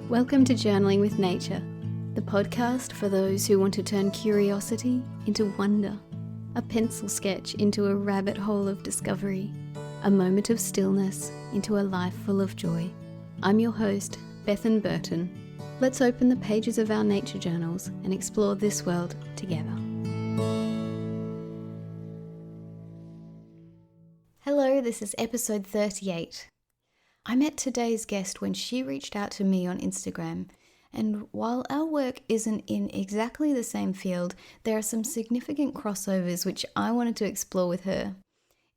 Welcome to Journaling with Nature, the podcast for those who want to turn curiosity into wonder, a pencil sketch into a rabbit hole of discovery, a moment of stillness into a life full of joy. I'm your host, Bethan Burton. Let's open the pages of our nature journals and explore this world together. Hello, this is episode 38. I met today's guest when she reached out to me on Instagram, and while our work isn't in exactly the same field, there are some significant crossovers which I wanted to explore with her.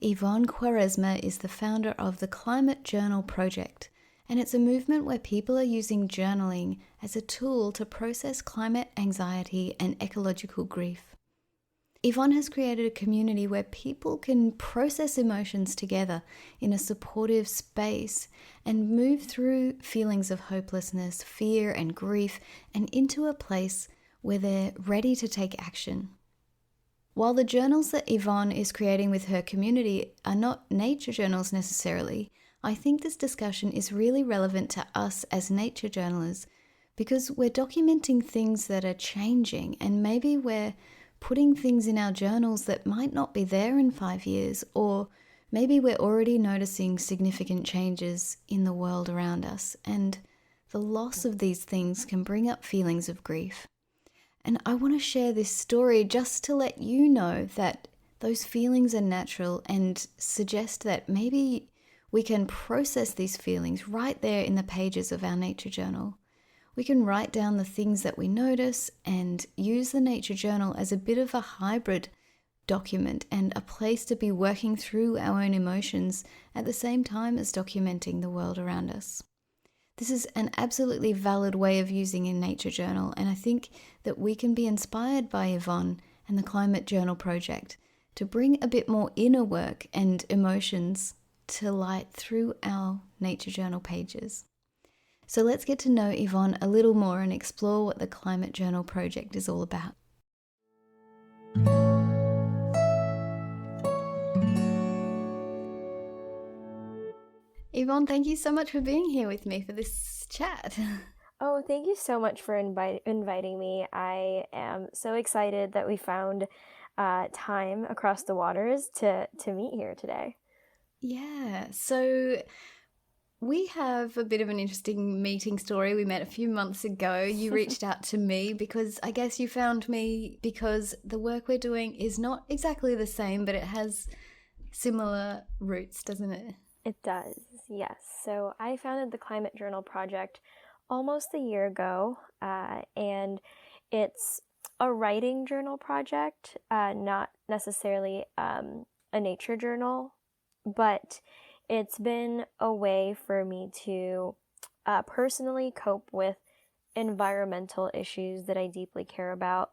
Yvonne Cuaresma is the founder of the Climate Journal Project, and it's a movement where people are using journaling as a tool to process climate anxiety and ecological grief. Yvonne has created a community where people can process emotions together in a supportive space and move through feelings of hopelessness, fear, and grief, and into a place where they're ready to take action. While the journals that Yvonne is creating with her community are not nature journals necessarily, I think this discussion is really relevant to us as nature journalers because we're documenting things that are changing, and maybe we're putting things in our journals that might not be there in 5 years, or maybe we're already noticing significant changes in the world around us, and the loss of these things can bring up feelings of grief. And I want to share this story just to let you know that those feelings are natural and suggest that maybe we can process these feelings right there in the pages of our nature journal. We can write down the things that we notice and use the nature journal as a bit of a hybrid document and a place to be working through our own emotions at the same time as documenting the world around us. This is an absolutely valid way of using a nature journal, and I think that we can be inspired by Yvonne and the Climate Journal Project to bring a bit more inner work and emotions to light through our nature journal pages. So let's get to know Yvonne a little more and explore what the Climate Journal Project is all about. Yvonne, thank you so much for being here with me for this chat. Oh, thank you so much for inviting me. I am so excited that we found time across the waters to meet here today. Yeah, so we have a bit of an interesting meeting story. We met a few months ago. You reached out to me because I guess you found me because the work we're doing is not exactly the same, but it has similar roots, doesn't it? It does, yes. So I founded the Climate Journal Project almost a year ago, and it's a writing journal project, not necessarily a nature journal, but it's been a way for me to personally cope with environmental issues that I deeply care about.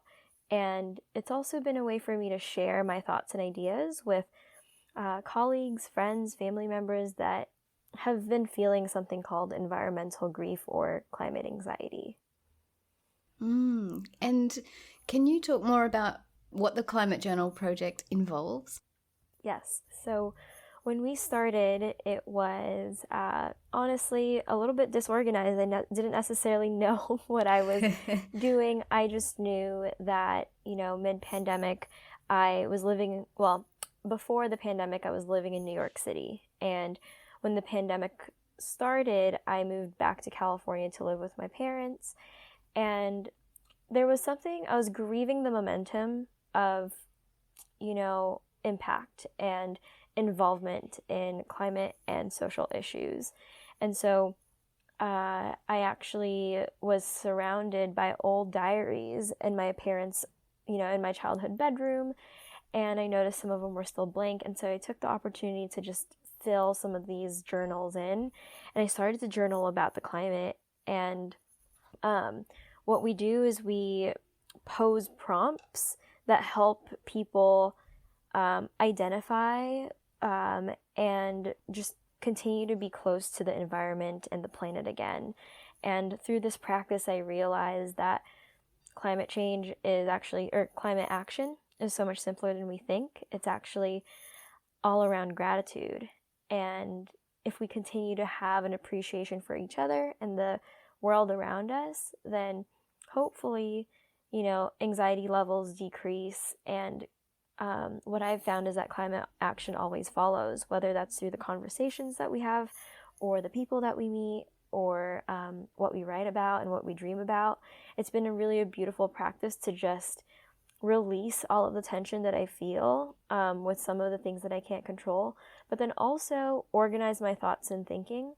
And it's also been a way for me to share my thoughts and ideas with colleagues, friends, family members that have been feeling something called environmental grief or climate anxiety. And can you talk more about what the Climate Journal Project involves? Yes. So when we started, it was honestly a little bit disorganized. I didn't necessarily know what I was doing. I just knew that, mid-pandemic, before the pandemic, I was living in New York City. And when the pandemic started, I moved back to California to live with my parents. And there was something, I was grieving the momentum of, impact and involvement in climate and social issues. And so I actually was surrounded by old diaries in my parents' in my childhood bedroom, and I noticed some of them were still blank, and so I took the opportunity to just fill some of these journals in, and I started to journal about the climate. And what we do is we pose prompts that help people identify and just continue to be close to the environment and the planet again. And through this practice, I realized that climate action is so much simpler than we think. It's actually all around gratitude. And if we continue to have an appreciation for each other and the world around us, then hopefully, anxiety levels decrease. And what I've found is that climate action always follows, whether that's through the conversations that we have or the people that we meet or what we write about and what we dream about. It's been a beautiful practice to just release all of the tension that I feel with some of the things that I can't control, but then also organize my thoughts and thinking.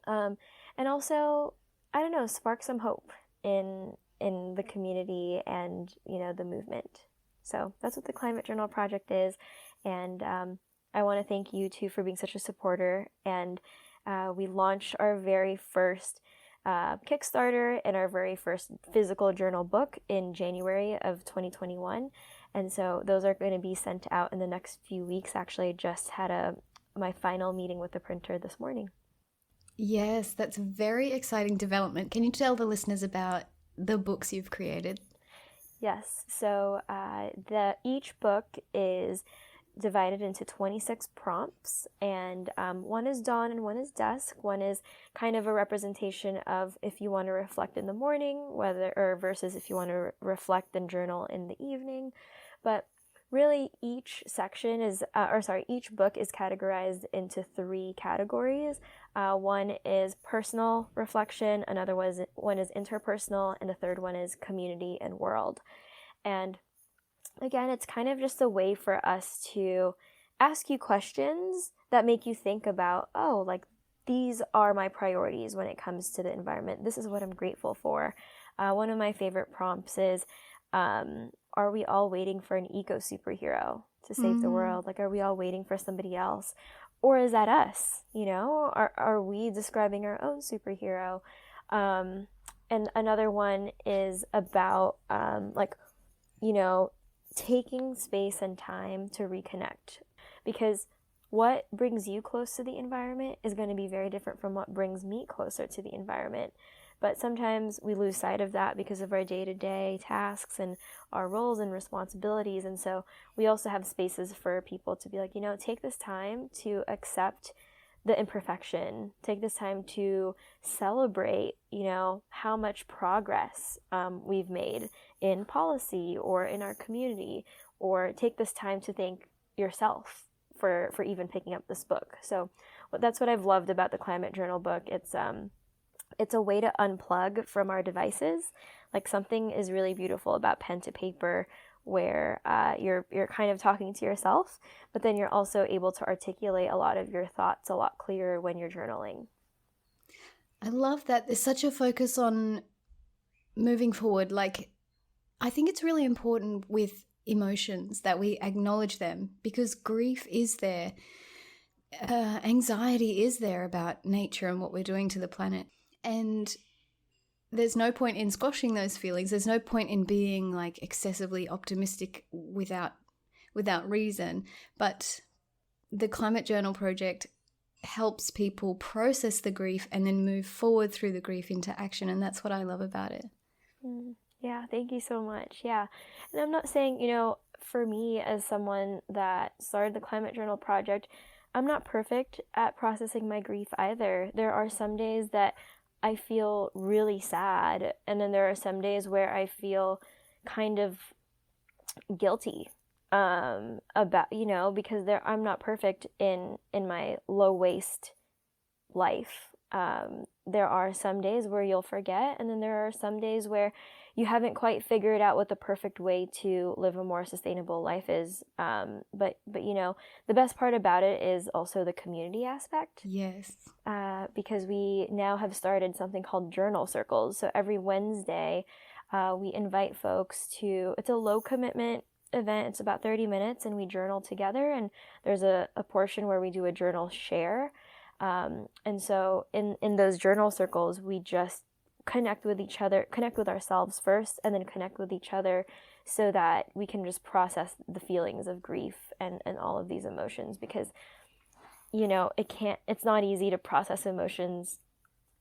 And also, I don't know, spark some hope in the community and, the movement. So that's what the Climate Journal Project is. And I want to thank you too for being such a supporter. And we launched our very first Kickstarter and our very first physical journal book in January of 2021. And so those are going to be sent out in the next few weeks. Actually, I just had my final meeting with the printer this morning. Yes, that's a very exciting development. Can you tell the listeners about the books you've created? Yes, so each book is divided into 26 prompts, and one is dawn and one is dusk. One is kind of a representation of if you want to reflect in the morning, versus if you want to reflect and journal in the evening. But really, each book is categorized into 3 categories. One is personal reflection, another one is interpersonal, and the third one is community and world. And again, it's kind of just a way for us to ask you questions that make you think about, these are my priorities when it comes to the environment. This is what I'm grateful for. One of my favorite prompts is, are we all waiting for an eco-superhero to save the world? Are we all waiting for somebody else? Or is that us? Are we describing our own superhero? And another one is about, taking space and time to reconnect. Because what brings you close to the environment is going to be very different from what brings me closer to the environment. But sometimes we lose sight of that because of our day-to-day tasks and our roles and responsibilities. And so we also have spaces for people to be like, take this time to accept the imperfection. Take this time to celebrate, how much progress we've made in policy or in our community. Or take this time to thank yourself for even picking up this book. So that's what I've loved about the Climate Journal book. It's a way to unplug from our devices. Something is really beautiful about pen to paper where you're kind of talking to yourself, but then you're also able to articulate a lot of your thoughts a lot clearer when you're journaling. I love that there's such a focus on moving forward. I think it's really important with emotions that we acknowledge them, because grief is there. Anxiety is there about nature and what we're doing to the planet. And there's no point in squashing those feelings. There's no point in being excessively optimistic without reason. But the Climate Journal Project helps people process the grief and then move forward through the grief into action. And that's what I love about it. Yeah, thank you so much. Yeah. And I'm not saying, for me as someone that started the Climate Journal Project, I'm not perfect at processing my grief either. There are some days that I feel really sad, and then there are some days where I feel kind of guilty about, because I'm not perfect in my low waste life. There are some days where you'll forget, and then there are some days where you haven't quite figured out what the perfect way to live a more sustainable life is. But the best part about it is also the community aspect. Yes. Because we now have started something called journal circles. So every Wednesday, we invite folks it's a low commitment event. It's about 30 minutes, and we journal together. And there's a portion where we do a journal share. And so in those journal circles, we just connect with each other, connect with ourselves first, and then connect with each other so that we can just process the feelings of grief and all of these emotions, because, it's not easy to process emotions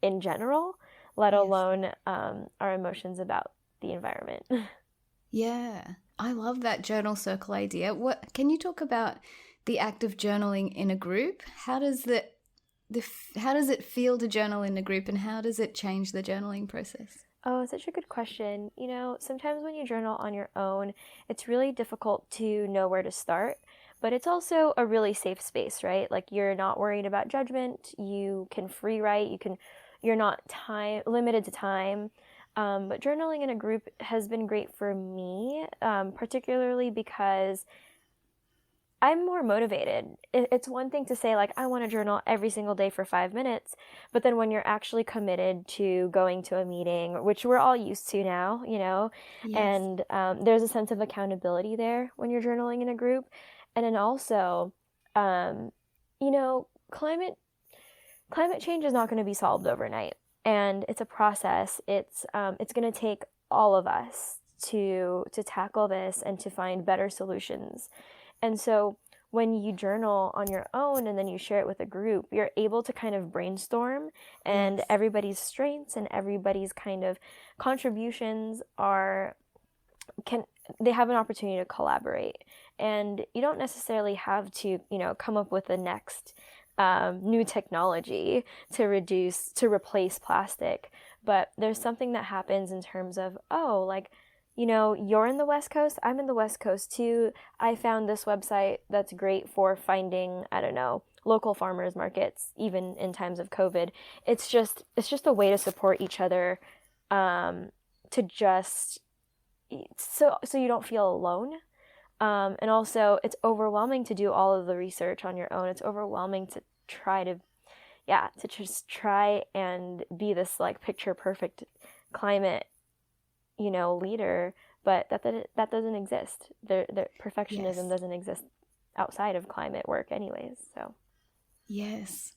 in general, let alone our emotions about the environment. Yeah, I love that journal circle idea. Can you talk about the act of journaling in a group? How does the how does it feel to journal in a group, and how does it change the journaling process? Oh, such a good question. Sometimes when you journal on your own, it's really difficult to know where to start, but it's also a really safe space, right? Like you're not worried about judgment. You can free write. You're not limited to time. But journaling in a group has been great for me, particularly because I'm more motivated. It's one thing to say, like, I want to journal every single day for 5 minutes, but then when you're actually committed to going to a meeting, which we're all used to now, Yes. and there's a sense of accountability there when you're journaling in a group. And then also, climate change is not going to be solved overnight, and it's a process. It's going to take all of us to tackle this and to find better solutions. And so when you journal on your own and then you share it with a group, you're able to kind of brainstorm, and Yes. everybody's strengths and everybody's kind of contributions they have an opportunity to collaborate. And you don't necessarily have to, come up with the next new technology to replace plastic. But there's something that happens in terms of, you're in the West Coast, I'm in the West Coast too. I found this website that's great for finding, I don't know, local farmers markets, even in times of COVID. It's just a way to support each other, to just so you don't feel alone. And also, it's overwhelming to do all of the research on your own. It's overwhelming to just try and be this like picture perfect climate, leader, but that doesn't exist. The perfectionism Yes. doesn't exist outside of climate work anyways. So Yes.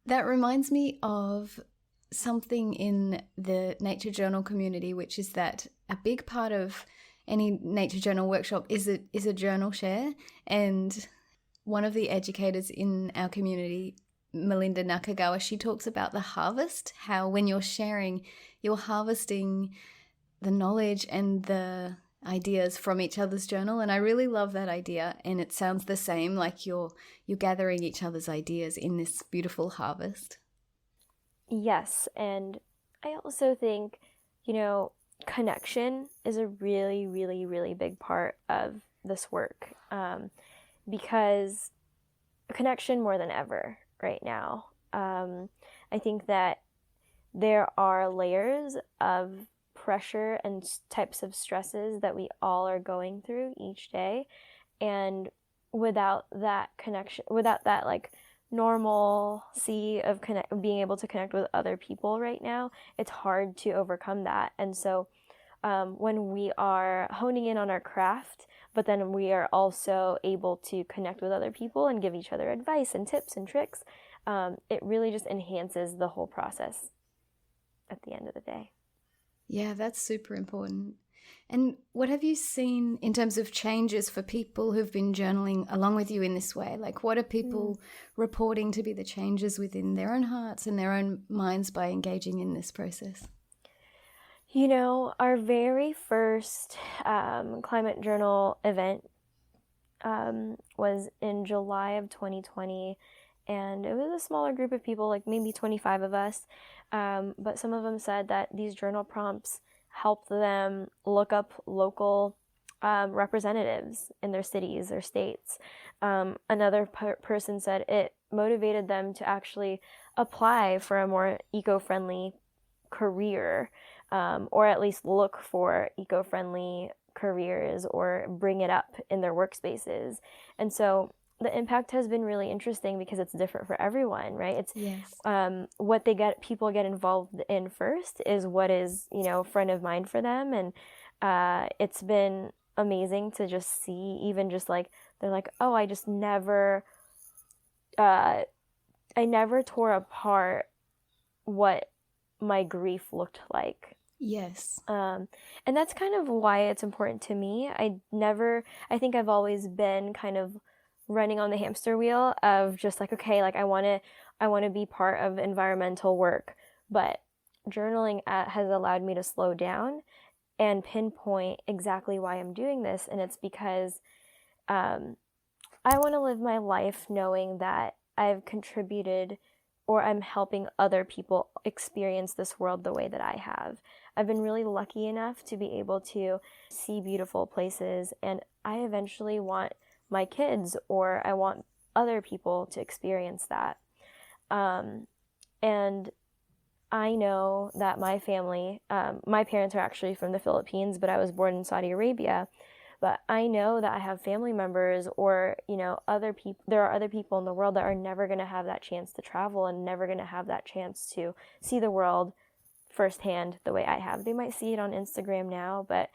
That reminds me of something in the nature journal community, which is that a big part of any nature journal workshop is a journal share. And one of the educators in our community, Melinda Nakagawa, she talks about the harvest, how when you're sharing, you're harvesting the knowledge and the ideas from each other's journal. And I really love that idea. And it sounds the same, like you're gathering each other's ideas in this beautiful harvest. yes, and I also think, connection is a really, really, really big part of this work, because connection more than ever right now. I think that there are layers of pressure and types of stresses that we all are going through each day, and without that connection, without that like normalcy of being able to connect with other people right now, it's hard to overcome that. And so when we are honing in on our craft, but then we are also able to connect with other people and give each other advice and tips and tricks, it really just enhances the whole process at the end of the day. Yeah, that's super important. And what have you seen in terms of changes for people who've been journaling along with you in this way? Like, what are people reporting to be the changes within their own hearts and their own minds by engaging in this process? Our very first climate journal event was in July of 2020, and it was a smaller group of people, like maybe 25 of us, but some of them said that these journal prompts helped them look up local representatives in their cities or states. Another person said it motivated them to actually apply for a more eco-friendly career, or at least look for eco-friendly careers or bring it up in their workspaces. And so the impact has been really interesting because it's different for everyone, right? It's what people get involved in first is what is, front of mind for them. And it's been amazing to just see, even just like, they're like, oh, I never tore apart what my grief looked like. Yes. And that's kind of why it's important to me. I think I've always been kind of running on the hamster wheel of just like, okay, like I want to be part of environmental work, but journaling has allowed me to slow down and pinpoint exactly why I'm doing this. And it's because I want to live my life knowing that I've contributed or I'm helping other people experience this world the way that I have. I've been really lucky enough to be able to see beautiful places, and I eventually want my kids, or I want other people to experience that. And I know that my family, my parents are actually from the Philippines, but I was born in Saudi Arabia. But I know that I have family members, or, other people, there are other people in the world that are never going to have that chance to travel and never going to have that chance to see the world firsthand the way I have. They might see it on Instagram now, but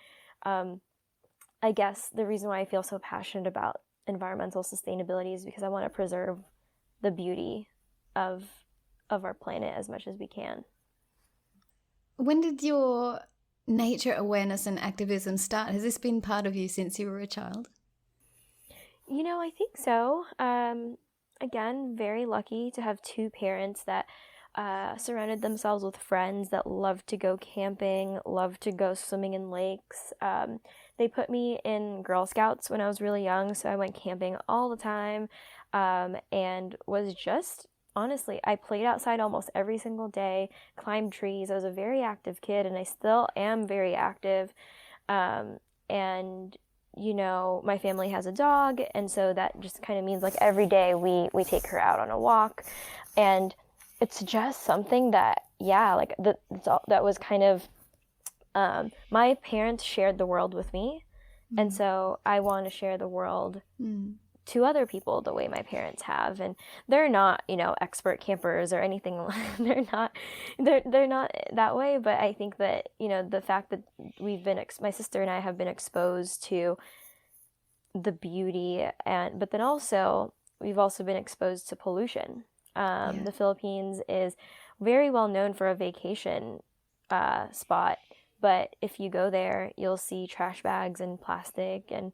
I guess the reason why I feel so passionate about environmental sustainability is because I want to preserve the beauty of our planet as much as we can. When did your nature awareness and activism start? Has this been part of you since you were a child? I think so. Again, very lucky to have two parents that surrounded themselves with friends that love to go camping, love to go swimming in lakes. They put me in Girl Scouts when I was really young, so I went camping all the time, and was just, honestly, I played outside almost every single day, climbed trees. I was a very active kid, and I still am very active. And my family has a dog, and so that just kind of means like every day we take her out on a walk, and it's just something that, that was kind of, my parents shared the world with me, and so I want to share the world to other people the way my parents have. And they're not, expert campers or anything. they're not that way, but I think that, the fact that my sister and I have been exposed to the beauty, but then also we've also been exposed to pollution. The Philippines is very well known for a vacation spot, but if you go there, you'll see trash bags and plastic and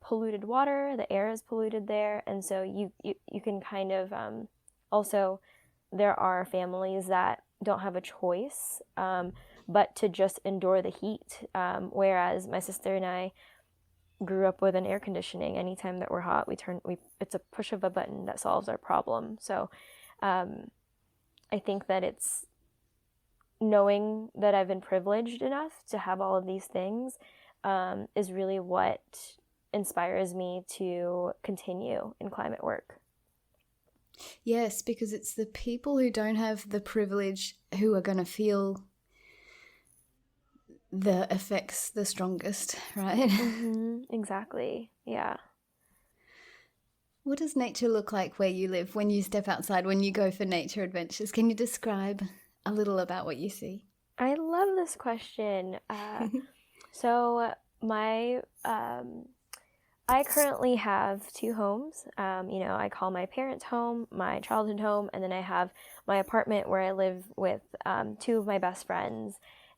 polluted water. The air is polluted there, and so you can kind of also, there are families that don't have a choice but to just endure the heat, whereas my sister and I grew up with an air conditioning. Anytime that we're hot, it's a push of a button that solves our problem. So I think that it's knowing that I've been privileged enough to have all of these things is really what inspires me to continue in climate work. Yes, because it's the people who don't have the privilege who are going to feel the effects the strongest, right? Exactly. Yeah. What does nature look like where you live when you step outside, when you go for nature adventures? Can you describe a little about what you see? I love this question. So I currently have two homes. I call my parents' home my childhood home, and then I have my apartment where I live with two of my best friends.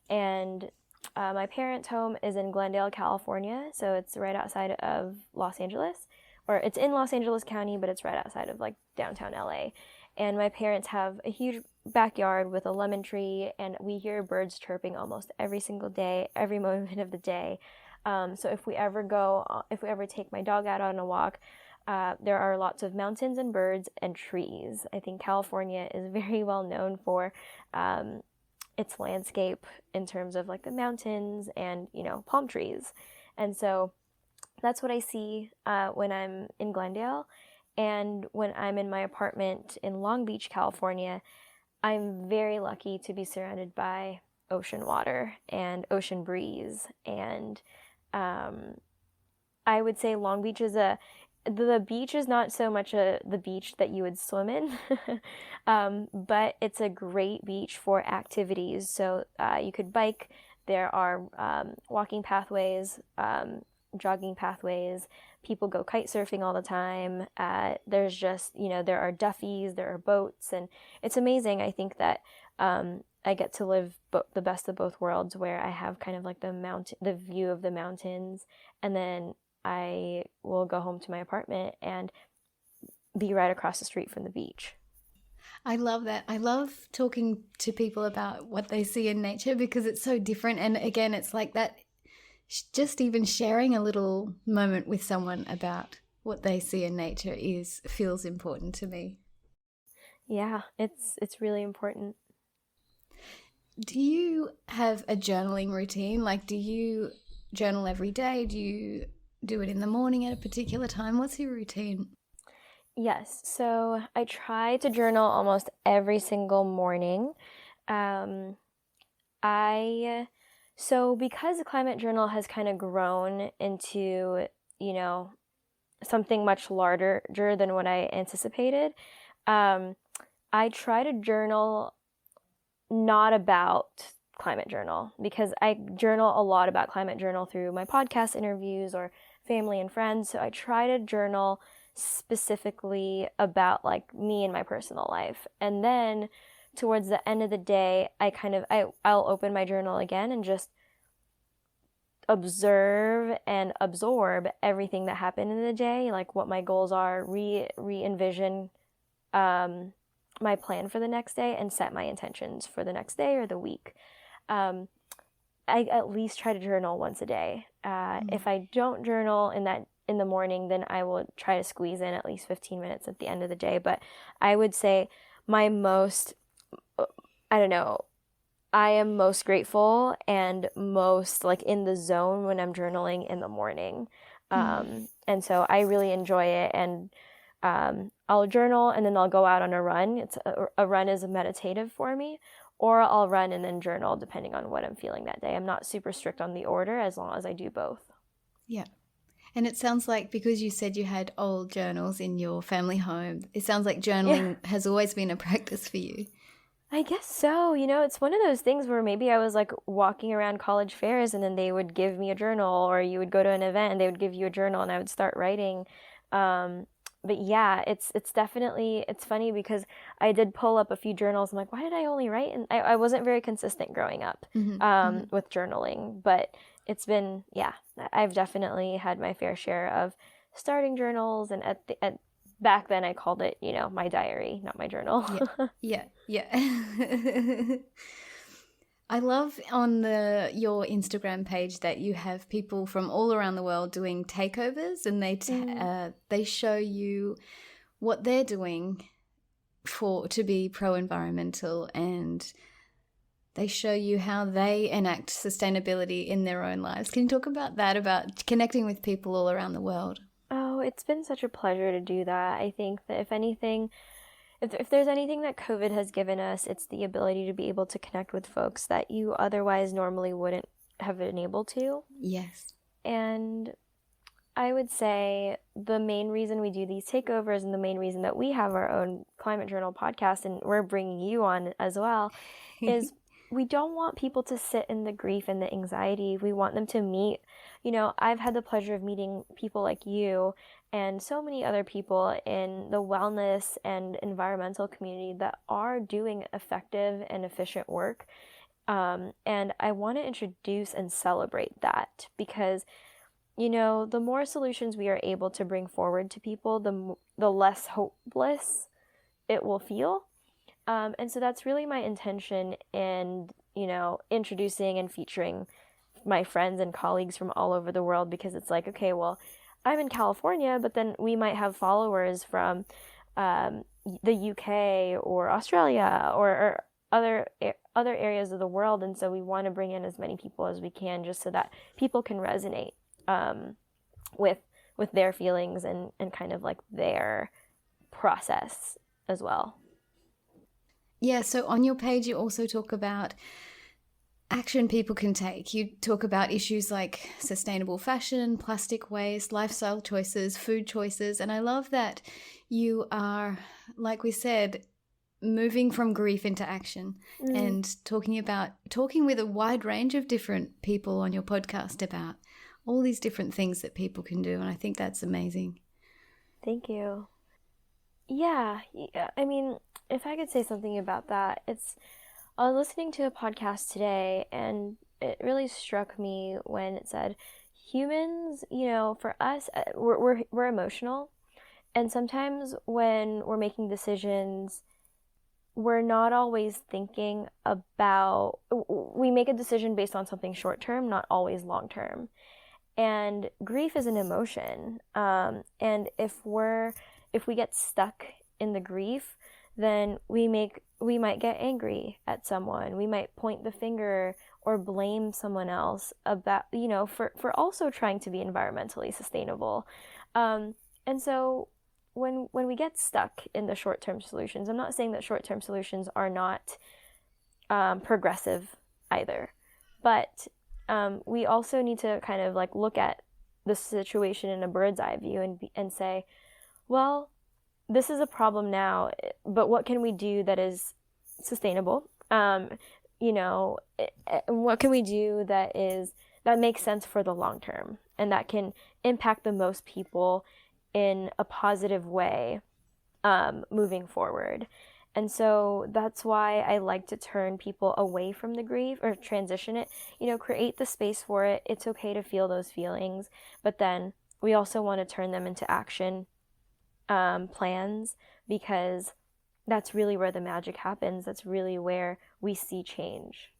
And my parents' home is in Glendale, California, so it's right outside of Los Angeles, or it's in Los Angeles County, but it's right outside of like downtown LA. And my parents have a huge backyard with a lemon tree, and we hear birds chirping almost every single day, every moment of the day. So if we ever take my dog out on a walk, there are lots of mountains and birds and trees. I think California is very well known for its landscape in terms of like the mountains and, palm trees. And so that's what I see when I'm in Glendale. And when I'm in my apartment in Long Beach, California, I'm very lucky to be surrounded by ocean water and ocean breeze. And I would say Long Beach is the beach is not so much the beach that you would swim in, but it's a great beach for activities. So you could bike. There are walking pathways, jogging pathways. People go kite surfing all the time. There's just, there are Duffys, there are boats, and it's amazing. I think that I get to live the best of both worlds, where I have kind of like the view of the mountains, and then I will go home to my apartment and be right across the street from the beach. I love that. I love talking to people about what they see in nature because it's so different. And again, it's like that, just even sharing a little moment with someone about what they see in nature feels important to me. Yeah, it's really important. Do you have a journaling routine? Like, do you journal every day? Do you do it in the morning at a particular time? What's your routine? Yes, so I try to journal almost every single morning. Um, I so because the climate journal has kind of grown into, you know, something much larger than what I anticipated, um, I try to journal not about climate journal, because I journal a lot about climate journal through my podcast interviews or family and friends. So I try to journal specifically about like me and my personal life. And then towards the end of the day, I'll open my journal again and just observe and absorb everything that happened in the day, like what my goals are, re-envision my plan for the next day, and set my intentions for the next day or the week. I at least try to journal once a day. If I don't journal in the morning, then I will try to squeeze in at least 15 minutes at the end of the day. But I would say my most, I don't know, I am most grateful and most like in the zone when I'm journaling in the morning. And so I really enjoy it. And I'll journal and then I'll go out on a run. A run is meditative for me, or I'll run and then journal depending on what I'm feeling that day. I'm not super strict on the order as long as I do both. Yeah. And it sounds like, because you said you had old journals in your family home, it sounds like journaling has always been a practice for you. I guess so. It's one of those things where maybe I was like walking around college fairs and then they would give me a journal, or you would go to an event and they would give you a journal and I would start writing. But yeah, it's definitely, it's funny because I did pull up a few journals. I'm like, why did I only write? And I wasn't very consistent growing up with journaling, but it's been, yeah, I've definitely had my fair share of starting journals. And back then I called it, my diary, not my journal. Yeah. I love on your Instagram page that you have people from all around the world doing takeovers, and they show you what they're doing to be pro-environmental, and they show you how they enact sustainability in their own lives. Can you talk about that, about connecting with people all around the world? Oh, it's been such a pleasure to do that. I think that if anything, if there's anything that COVID has given us, it's the ability to be able to connect with folks that you otherwise normally wouldn't have been able to. Yes. And I would say the main reason we do these takeovers, and the main reason that we have our own Climate Journal podcast, and we're bringing you on as well, is we don't want people to sit in the grief and the anxiety. We want them to meet, I've had the pleasure of meeting people like you and so many other people in the wellness and environmental community that are doing effective and efficient work. And I want to introduce and celebrate that, because, the more solutions we are able to bring forward to people, the less hopeless it will feel. And so that's really my intention in, introducing and featuring my friends and colleagues from all over the world, because it's like, okay, well, I'm in California, but then we might have followers from the UK or Australia or other areas of the world. And so we want to bring in as many people as we can, just so that people can resonate with their feelings and kind of like their process as well. Yeah, so on your page you also talk about action people can take. You talk about issues like sustainable fashion, plastic waste, lifestyle choices, food choices, and I love that you are, like we said, moving from grief into action and talking with a wide range of different people on your podcast about all these different things that people can do, and I think that's amazing. Thank you. Yeah, I mean, if I could say something about that, I was listening to a podcast today and it really struck me when it said humans, for us, we're emotional, and sometimes when we're making decisions, we're not always thinking about, we make a decision based on something short term, not always long term. And grief is an emotion. And if we get stuck in the grief, then we might get angry at someone. We might point the finger or blame someone else about, for also trying to be environmentally sustainable. And so when we get stuck in the short-term solutions, I'm not saying that short-term solutions are not progressive either, but we also need to kind of like look at the situation in a bird's eye view and say, well, this is a problem now, but what can we do that is sustainable? What can we do that makes sense for the long term and that can impact the most people in a positive way moving forward? And so that's why I like to turn people away from the grief or transition it, create the space for it. It's okay to feel those feelings, but then we also want to turn them into action plans, because that's really where the magic happens. That's really where we see change.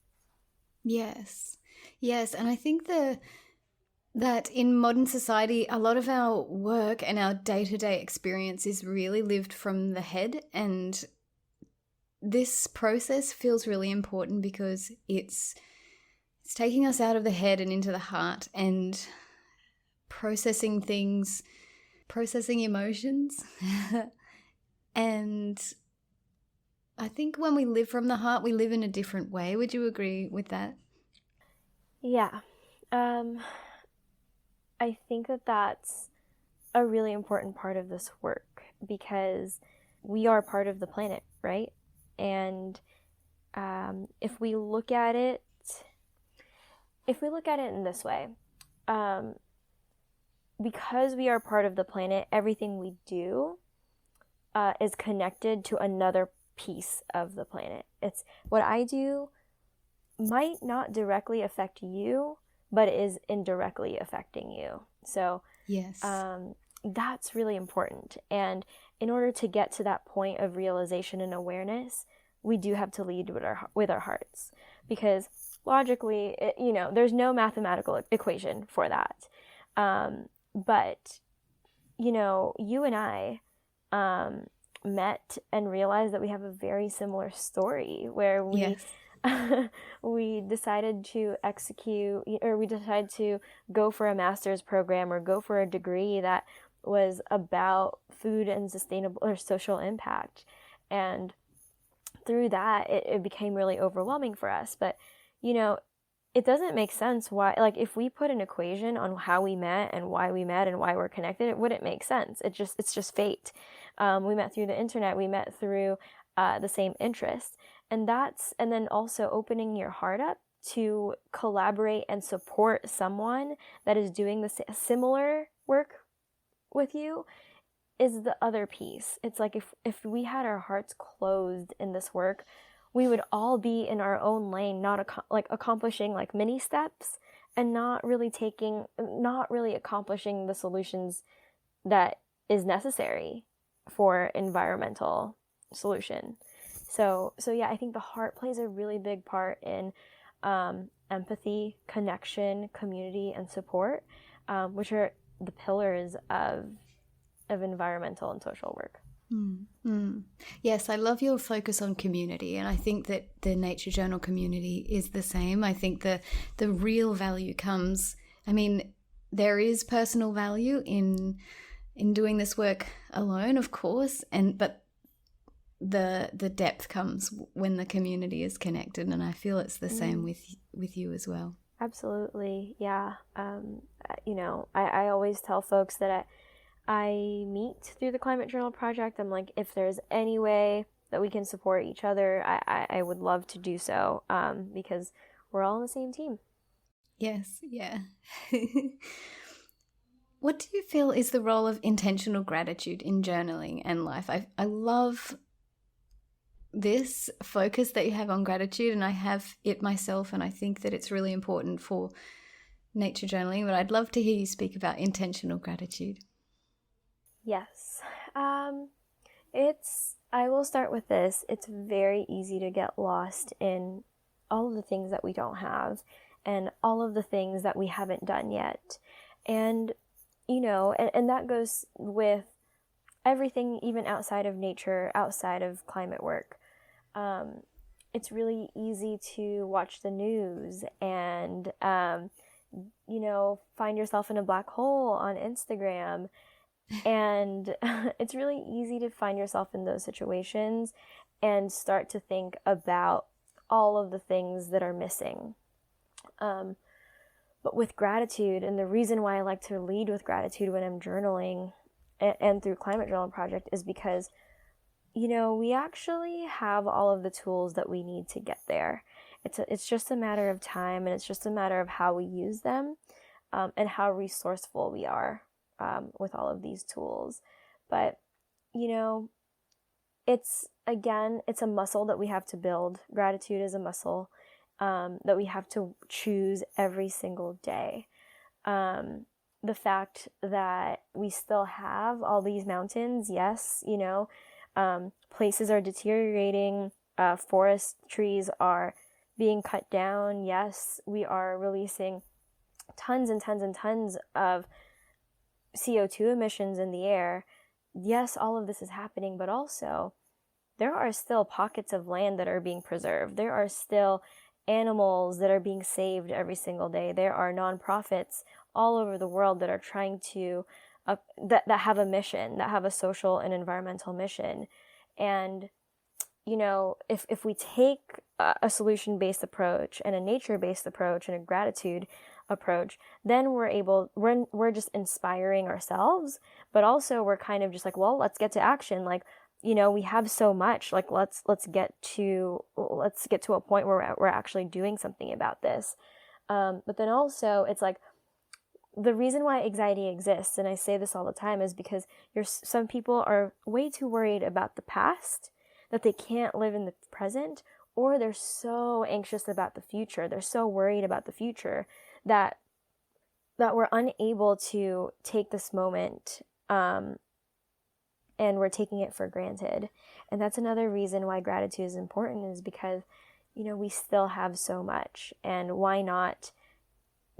Yes. And I think that in modern society, a lot of our work and our day-to-day experience is really lived from the head, and this process feels really important because it's taking us out of the head and into the heart and processing things, processing emotions. And I think when we live from the heart, we live in a different way. Would you agree with that? Yeah. I think that that's a really important part of this work, because we are part of the planet, right? And if we look at it in this way, because we are part of the planet, everything we do is connected to another piece of the planet. It's what I do might not directly affect you, but it is indirectly affecting you. So yes, that's really important. And in order to get to that point of realization and awareness, we do have to lead with our hearts, because logically, there's no mathematical equation for that. But you and I met and realized that we have a very similar story, where we yes. we decided to go for a master's program or go for a degree that was about food and sustainable or social impact. And through that, it became really overwhelming for us. But, it doesn't make sense why, like, if we put an equation on how we met and why we're connected, it wouldn't make sense. It's just fate. We met through the internet. We met through the same interests. And then also opening your heart up to collaborate and support someone that is doing the similar work with you is the other piece. It's like if we had our hearts closed in this work, we would all be in our own lane, not accomplishing like mini steps, and not really accomplishing the solutions that is necessary for environmental solution. So yeah, I think the heart plays a really big part in empathy, connection, community, and support, which are the pillars of environmental and social work. Yes, I love your focus on community, and I think that the Nature Journal community is the same. I think the real value comes, there is personal value in doing this work alone, of course, but the depth comes when the community is connected, and I feel it's the same with you as well. Absolutely, yeah. I always tell folks that I meet through the Climate Journal Project. I'm like, if there's any way that we can support each other, I would love to do so, because we're all on the same team. Yes, yeah. What do you feel is the role of intentional gratitude in journaling and life? I love this focus that you have on gratitude, and I have it myself, and I think that it's really important for nature journaling, but I'd love to hear you speak about intentional gratitude. Yes. I will start with this. It's very easy to get lost in all of the things that we don't have and all of the things that we haven't done yet. And, and that goes with, everything, even outside of nature, outside of climate work. It's really easy to watch the news and, find yourself in a black hole on Instagram. And it's really easy to find yourself in those situations and start to think about all of the things that are missing. But with gratitude, and the reason why I like to lead with gratitude when I'm journaling and through Climate Journal Project is because, we actually have all of the tools that we need to get there. It's just a matter of time, and it's just a matter of how we use them, and how resourceful we are with all of these tools. But, it's a muscle that we have to build. Gratitude is a muscle that we have to choose every single day. The fact that we still have all these mountains, yes, places are deteriorating, forest trees are being cut down, yes, we are releasing tons and tons and tons of CO2 emissions in the air. Yes, all of this is happening, but also there are still pockets of land that are being preserved. There are still animals that are being saved every single day. There are nonprofits all over the world that are trying to, that have a mission, that have a social and environmental mission. And, if we take a solution-based approach and a nature-based approach and a gratitude approach, then we're just inspiring ourselves, but also we're kind of just like, well, let's get to action. Like, we have so much, like, let's get to a point where we're actually doing something about this. But then also it's like, the reason why anxiety exists, and I say this all the time, is because some people are way too worried about the past that they can't live in the present, or they're so anxious about the future. They're so worried about the future that we're unable to take this moment, and we're taking it for granted. And that's another reason why gratitude is important, is because, we still have so much, and why not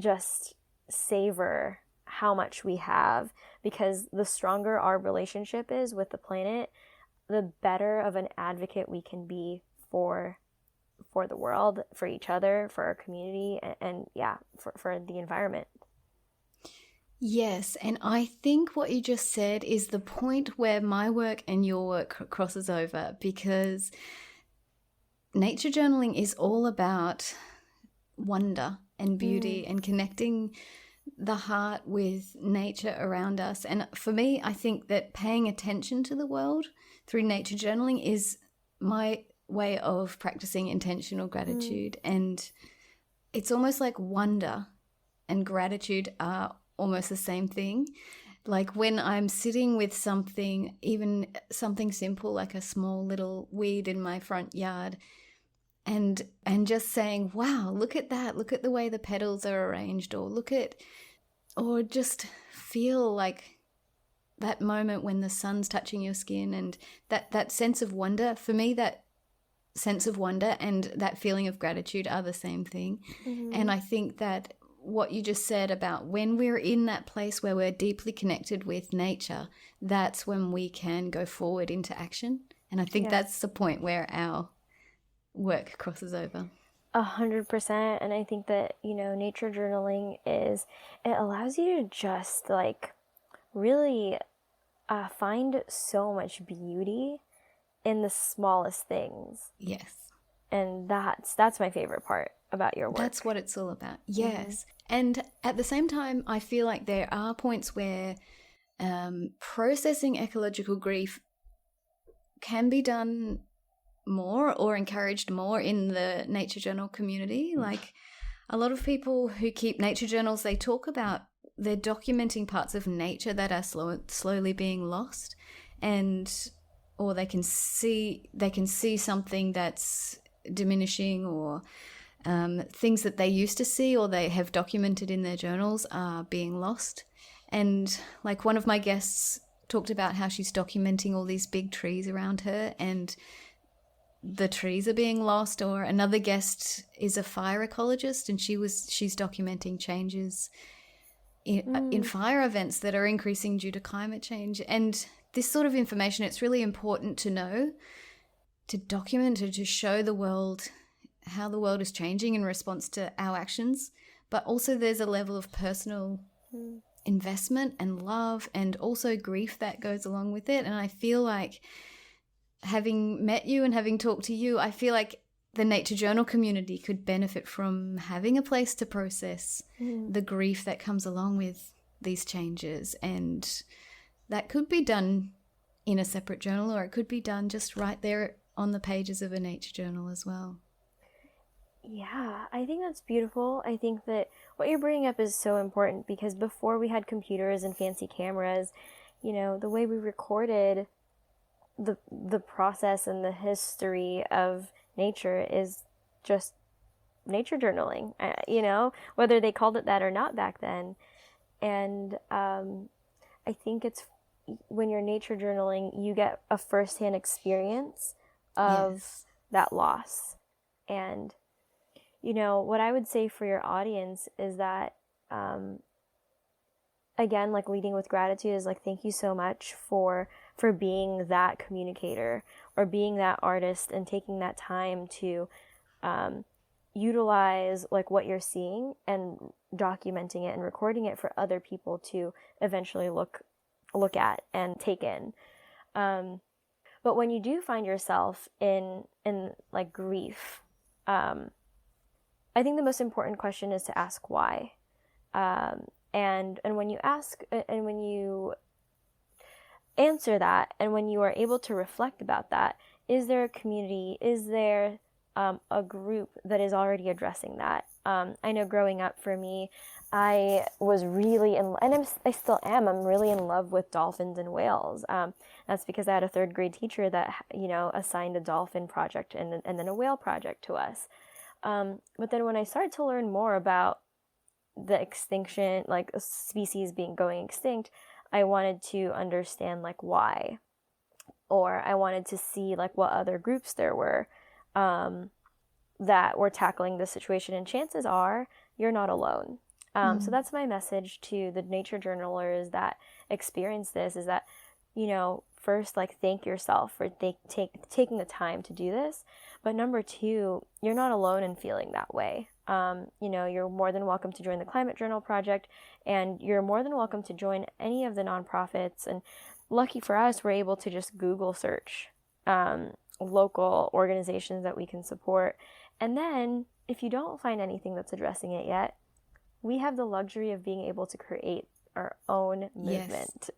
just savor how much we have? Because the stronger our relationship is with the planet, the better of an advocate we can be for the world, for each other, for our community, and for the environment. Yes, and I think what you just said is the point where my work and your work crosses over, because nature journaling is all about wonder and beauty and connecting the heart with nature around us. And for me, I think that paying attention to the world through nature journaling is my way of practicing intentional gratitude. And it's almost like wonder and gratitude are almost the same thing. Like when I'm sitting with something, even something simple like a small little weed in my front yard, and just saying, wow, look at that, look at the way the petals are arranged, or just feel like that moment when the sun's touching your skin, and that sense of wonder. For me, that sense of wonder and that feeling of gratitude are the same thing. And I think that what you just said about when we're in that place where we're deeply connected with nature, that's when we can go forward into action. And I think that's the point where our work crosses over. 100%. And I think that, nature journaling it allows you to just like really find so much beauty in the smallest things. Yes. And that's my favorite part about your work. That's what it's all about. Yes. And at the same time, I feel like there are points where processing ecological grief can be done more or encouraged more in the nature journal community. Like a lot of people who keep nature journals, they talk about they're documenting parts of nature that are slowly being lost, or they can see something that's diminishing, or things that they used to see or they have documented in their journals are being lost. And like one of my guests talked about how she's documenting all these big trees around her and the trees are being lost. Or another guest is a fire ecologist and she's documenting changes in fire events that are increasing due to climate change. And this sort of information, it's really important to know, to document, and to show the world how the world is changing in response to our actions. But also there's a level of personal investment and love and also grief that goes along with it. And I feel like, having met you and having talked to you, I feel like the nature journal community could benefit from having a place to process the grief that comes along with these changes. And that could be done in a separate journal, or it could be done just right there on the pages of a nature journal as well. Yeah, I think that's beautiful. I think that what you're bringing up is so important, because before we had computers and fancy cameras, you know, the way we recorded the process and the history of nature is just nature journaling, you know, whether they called it that or not back then. And I think it's when you're nature journaling, you get a firsthand experience of that loss. And, you know, what I would say for your audience is that, again, like leading with gratitude is like, thank you so much for being that communicator or being that artist and taking that time to utilize like what you're seeing and documenting it and recording it for other people to eventually look at and take in. But when you do find yourself in like grief, I think the most important question is to ask why. And when you ask, and when you answer that, and when you are able to reflect about that, is there a community? Is there a group that is already addressing that? I know growing up for me, I was really I still am. I'm really in love with dolphins and whales. That's because I had a third grade teacher that, you know, assigned a dolphin project and then a whale project to us. But then when I started to learn more about the extinction, like a species going extinct, I wanted to understand like why, or I wanted to see like what other groups there were that were tackling this situation. And chances are you're not alone. So that's my message to the nature journalers that experience this, is that, you know, first, like, thank yourself for taking the time to do this. But number two, you're not alone in feeling that way. You know, you're more than welcome to join the Climate Journal Project, and you're more than welcome to join any of the nonprofits. And lucky for us, we're able to just Google search local organizations that we can support. And then if you don't find anything that's addressing it yet, we have the luxury of being able to create our own movement.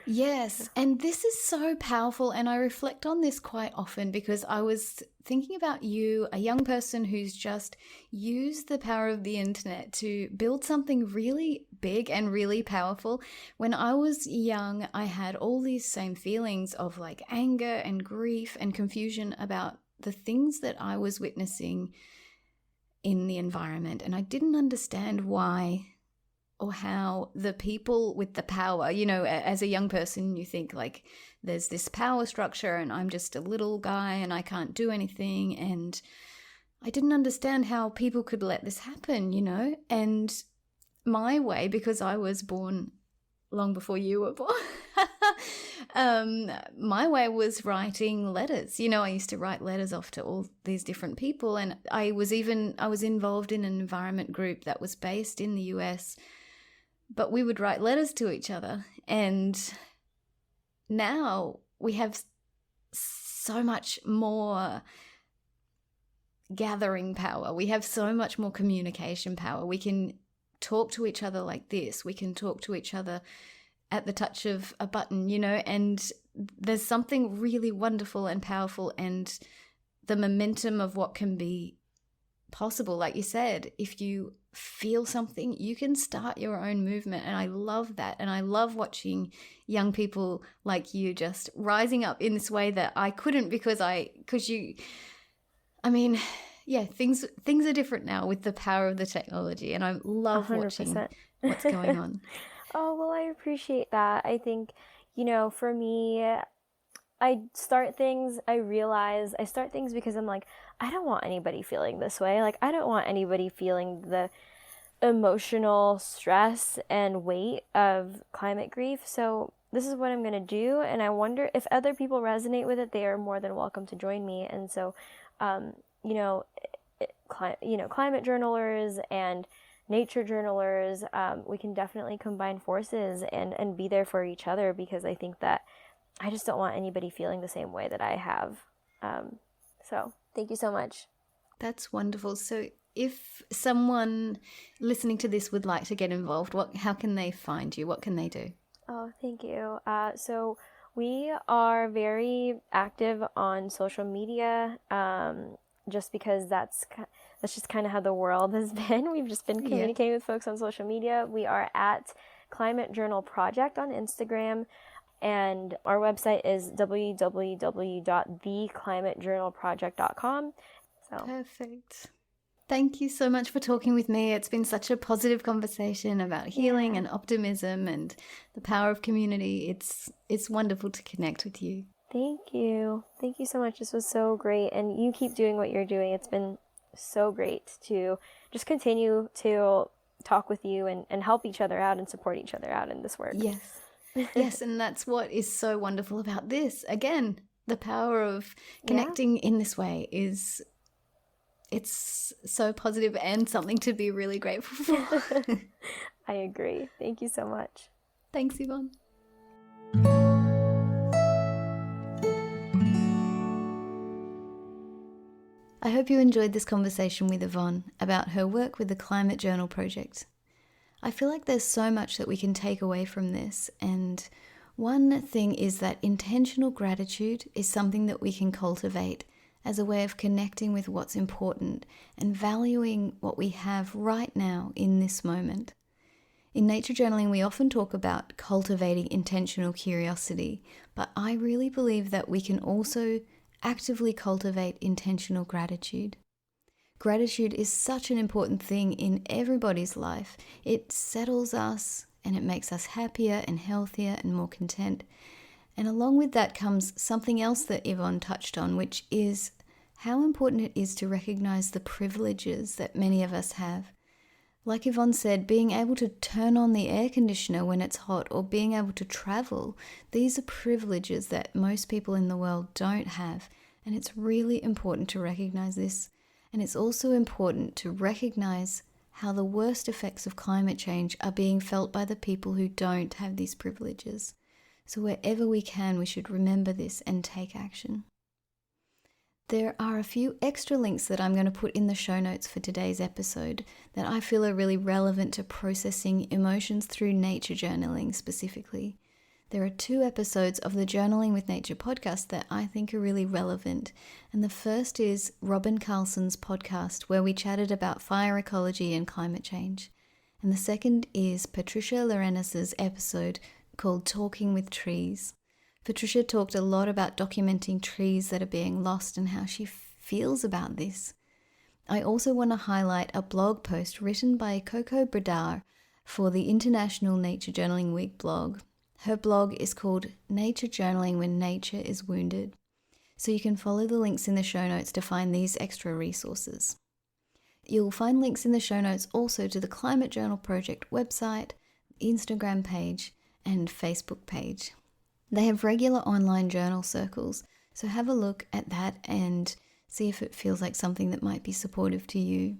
Yes, and this is so powerful, and I reflect on this quite often because I was thinking about you, a young person who's just used the power of the internet to build something really big and really powerful. When I was young, I had all these same feelings of like anger and grief and confusion about the things that I was witnessing in the environment, and I didn't understand why or how the people with the power, you know, as a young person, you think like there's this power structure and I'm just a little guy and I can't do anything. And I didn't understand how people could let this happen, you know. And my way, because I was born long before you were born, my way was writing letters. You know, I used to write letters off to all these different people. And I was involved in an environment group that was based in the US, but we would write letters to each other. And now we have so much more gathering power. We have so much more communication power. We can talk to each other like this. We can talk to each other at the touch of a button, you know, and there's something really wonderful and powerful, and the momentum of what can be possible. Like you said, if you feel something, you can start your own movement. And I love that. And I love watching young people like you just rising up in this way that I couldn't, because things are different now with the power of the technology, and I love 100%. Watching what's going on. Oh, well, I appreciate that. I think, you know, for me, I start things because I'm like, I don't want anybody feeling this way. Like, I don't want anybody feeling the emotional stress and weight of climate grief. So this is what I'm going to do. And I wonder if other people resonate with it, they are more than welcome to join me. And so, you know, climate journalers and nature journalers, we can definitely combine forces and be there for each other, because I think that I just don't want anybody feeling the same way that I have. So thank you so much. That's wonderful. So if someone listening to this would like to get involved, how can they find you? What can they do? Oh, thank you. So we are very active on social media, just because that's just kind of how the world has been. We've just been communicating with folks on social media. We are at Climate Journal Project on Instagram, and our website is www.theclimatejournalproject.com. So. Perfect. Thank you so much for talking with me. It's been such a positive conversation about healing and optimism and the power of community. It's wonderful to connect with you. Thank you. Thank you so much. This was so great. And you keep doing what you're doing. It's been so great to just continue to talk with you and help each other out and support each other out in this work. Yes. Yes, and that's what is so wonderful about this. Again, the power of connecting in this way it's so positive and something to be really grateful for. I agree. Thank you so much. Thanks, Yvonne. I hope you enjoyed this conversation with Yvonne about her work with the Climate Journal Project. I feel like there's so much that we can take away from this, and one thing is that intentional gratitude is something that we can cultivate as a way of connecting with what's important and valuing what we have right now in this moment. In nature journaling, we often talk about cultivating intentional curiosity, but I really believe that we can also actively cultivate intentional gratitude. Gratitude is such an important thing in everybody's life. It settles us and it makes us happier and healthier and more content. And along with that comes something else that Yvonne touched on, which is how important it is to recognize the privileges that many of us have. Like Yvonne said, being able to turn on the air conditioner when it's hot or being able to travel, these are privileges that most people in the world don't have. And it's really important to recognize this. And it's also important to recognize how the worst effects of climate change are being felt by the people who don't have these privileges. So wherever we can, we should remember this and take action. There are a few extra links that I'm going to put in the show notes for today's episode that I feel are really relevant to processing emotions through nature journaling specifically. There are 2 episodes of the Journaling with Nature podcast that I think are really relevant. And the first is Robin Carlson's podcast, where we chatted about fire ecology and climate change. And the second is Patricia Lorenas' episode called Talking with Trees. Patricia talked a lot about documenting trees that are being lost and how she feels about this. I also want to highlight a blog post written by Coco Bradar for the International Nature Journaling Week blog. Her blog is called Nature Journaling When Nature is Wounded. So you can follow the links in the show notes to find these extra resources. You'll find links in the show notes also to the Climate Journal Project website, Instagram page, and Facebook page. They have regular online journal circles, so have a look at that and see if it feels like something that might be supportive to you.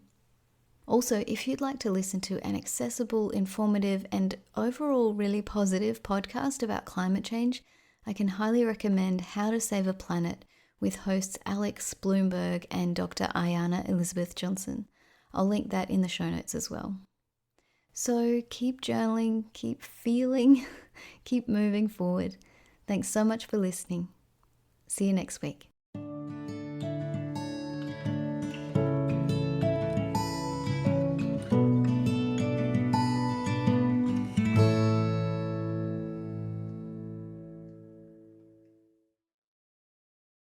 Also, if you'd like to listen to an accessible, informative, and overall really positive podcast about climate change, I can highly recommend How to Save a Planet with hosts Alex Bloomberg and Dr. Ayana Elizabeth Johnson. I'll link that in the show notes as well. So keep journaling, keep feeling, keep moving forward. Thanks so much for listening. See you next week.